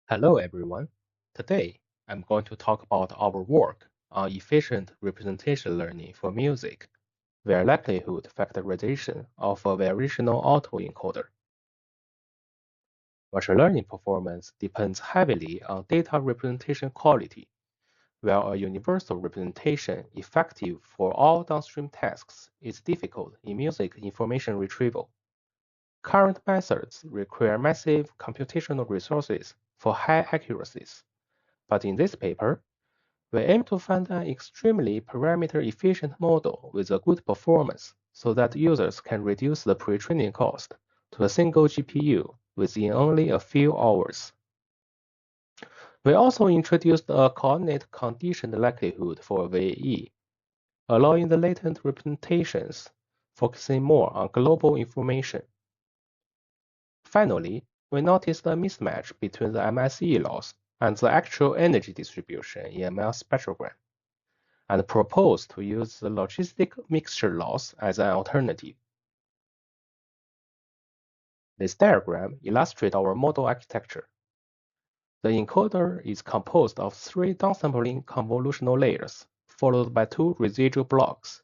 Hello everyone. Today, I'm going to talk about our work on efficient representation learning for music via likelihood factorization of a variational autoencoder. Machine learning performance depends heavily on data representation quality, while a universal representation effective for all downstream tasks is difficult in music information retrieval. Current methods require massive computational resources for high accuracies. But in this paper, we aim to find an extremely parameter-efficient model with a good performance so that users can reduce the pre-training cost to a single GPU within only a few hours. We also introduced a coordinate conditioned likelihood for VAE, allowing the latent representations, focusing more on global information. Finally, we noticed a mismatch between the MSE loss and the actual energy distribution in ML spectrogram, and proposed to use the logistic mixture loss as an alternative. This diagram illustrates our model architecture. The encoder is composed of 3 downsampling convolutional layers, followed by 2 residual blocks,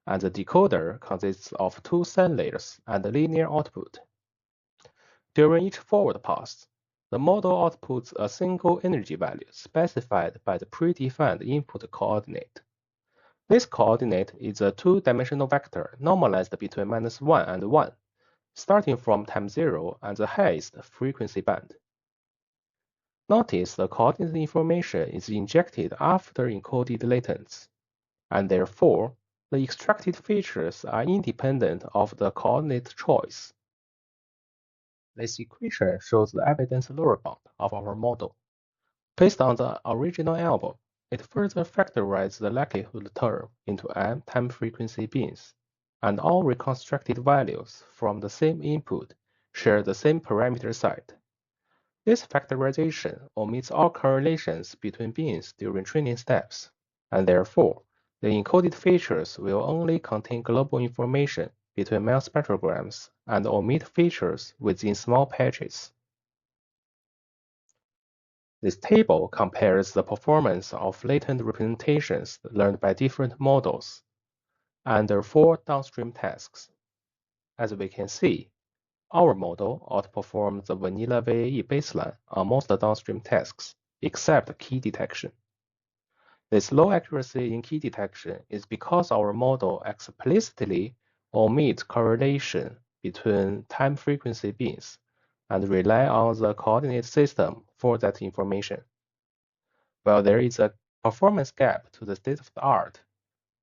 and the decoder consists of 2 send layers and a linear output. During each forward pass, the model outputs a single energy value specified by the predefined input coordinate. This coordinate is a 2-dimensional vector normalized between -1 and 1, starting from time 0 and the highest frequency band. Notice the coordinate information is injected after encoded latents, and therefore the extracted features are independent of the coordinate choice. This equation shows the evidence lower bound of our model. Based on the original algorithm, it further factorizes the likelihood term into m time frequency bins, and all reconstructed values from the same input share the same parameter set. This factorization omits all correlations between bins during training steps, and therefore, the encoded features will only contain global information between mel spectrograms and omit features within small patches. This table compares the performance of latent representations learned by different models under 4 downstream tasks. As we can see, our model outperforms the vanilla VAE baseline on most downstream tasks, except key detection. This low accuracy in key detection is because our model explicitly omits correlation between time frequency bins and rely on the coordinate system for that information. While there is a performance gap to the state-of-the-art,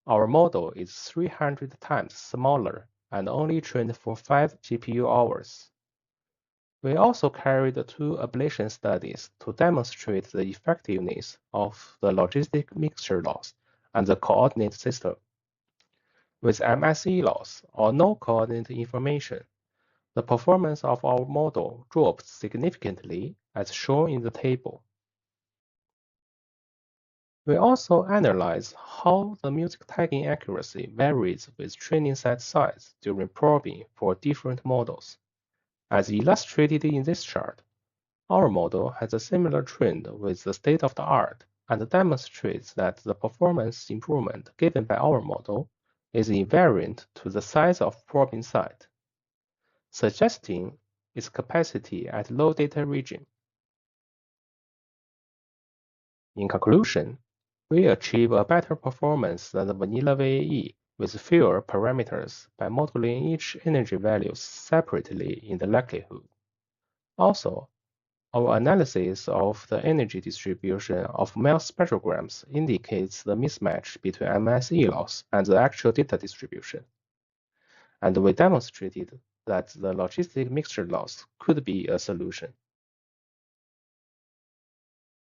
our model is 300 times smaller and only trained for 5 GPU hours. We also carried 2 ablation studies to demonstrate the effectiveness of the logistic mixture loss and the coordinate system. With MSE loss or no coordinate information, the performance of our model drops significantly as shown in the table. We also analyze how the music tagging accuracy varies with training set size during probing for different models. As illustrated in this chart, our model has a similar trend with the state-of-the-art and demonstrates that the performance improvement given by our model is invariant to the size of probing site, suggesting its capacity at low data region. In conclusion, we achieve a better performance than the vanilla VAE with fewer parameters by modeling each energy value separately in the likelihood. Also, our analysis of the energy distribution of mel spectrograms indicates the mismatch between MSE loss and the actual data distribution. And we demonstrated that the logistic mixture loss could be a solution.